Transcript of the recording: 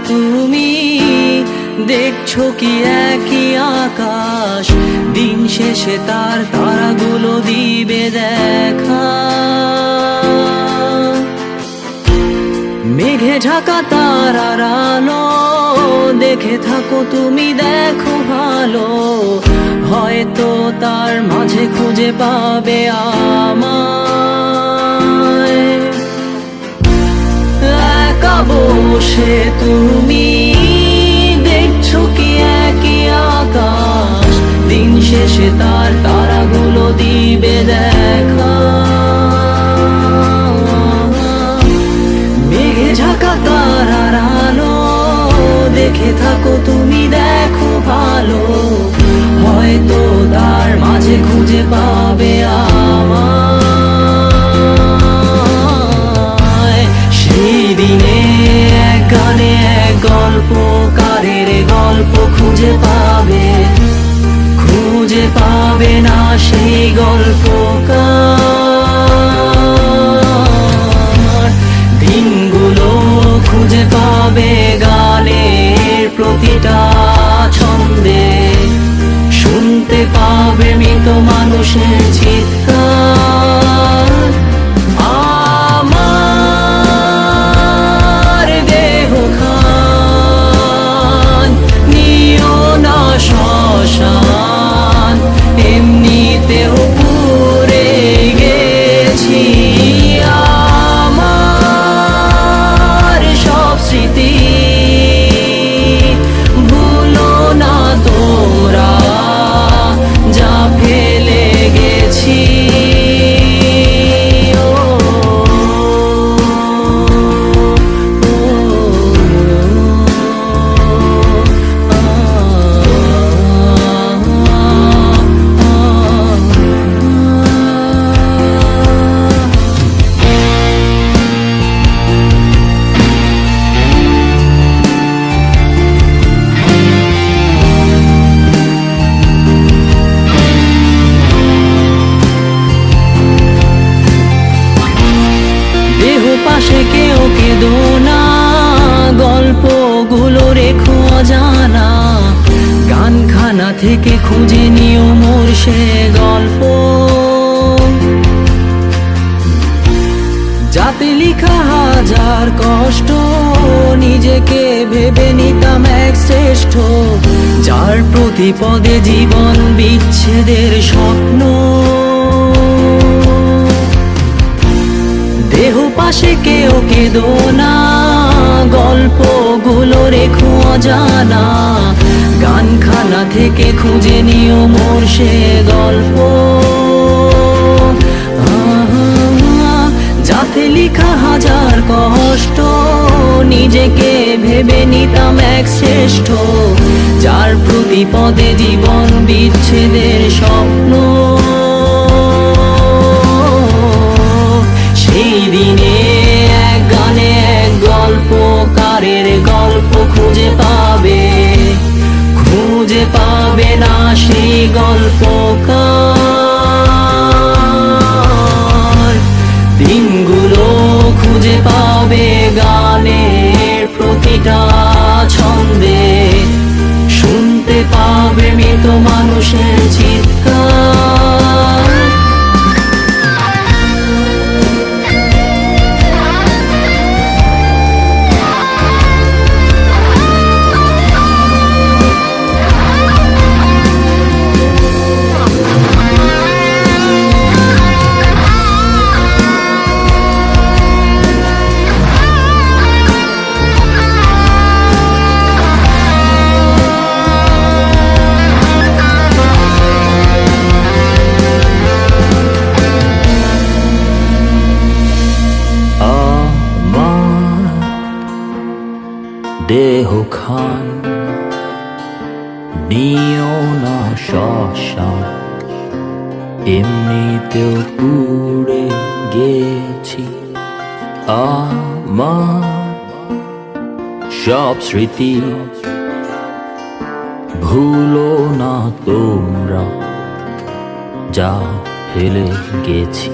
তুমি দেখছো কি একই আকাশ, দিন শেষে তার তারাগুলো দিবে দেখা। মেঘে ঢাকা তারার আলো দেখে থাকো তুমি, দেখো ভালো, হয়তো তার মাঝে খুঁজে পাবে আমায়। একা বসে তুমি দেখছো কি একই আকাশ, দিন শেষে তার তারাগুলো দিবে দেখা। মেঘে ঢাকা তারার আলো দেখে থাকো তুমি, দেখো ভালো, হয়তো তার মাঝে খুঁজে পাবে আমায়। সেই দিনে এক গানে এক গল্পকারের গল্প খুঁজে পাবে, খুঁজে পাবে না সেই গল্পকার। দিনগুলো খুঁজে পাবে গানের প্রতিটা ছন্দে, শুনতে পাবে মৃত মানুষের চিৎকার। আমার দেহ খান নিও না শ্মশান, এমনিতেও পুড়ে গেছি। আমার সব স্মৃতি ভুলো না তোমরা, যা ফেলে গেছি। পাশে কেউ কেঁদো না, গল্পগুলো রেখো অজানা, গানখানা থেকে খুঁজে নিও মোর সে গল্প, যাতে লিখা হাজার কষ্ট নিজেকে ভেবে নিতাম এক শ্রেষ্ঠ, যার প্রতি পদে জীবন বিচ্ছেদের স্বপ্ন। দেহ পাশে কেউ কেঁদো না, গল্পগুলো রেখো অজানা, গানখানা থেকে খুঁজে নিও মোর সে গল্প, যাতে লিখা হাজার কষ্ট নিজেকে ভেবে নিতাম এক শ্রেষ্ঠ, যার প্রতি পদে জীবন বিচ্ছেদের স্বপ্ন। সেই দিনে এক গানে এক গল্পকারের গল্প খুঁজে পাবে, খুঁজে পাবে না সেই গল্পকার। দিনগুলো খুঁজে পাবে গানের প্রতিটা ছন্দে, শুনতে পাবে মৃত মানুষের চিৎকার। দেহ খান নিও না শ্মশান, এমনিতেও পুড়ে গেছি। আমার সব স্মৃতি ভুলো না তোমরা, যা ফেলে গেছি।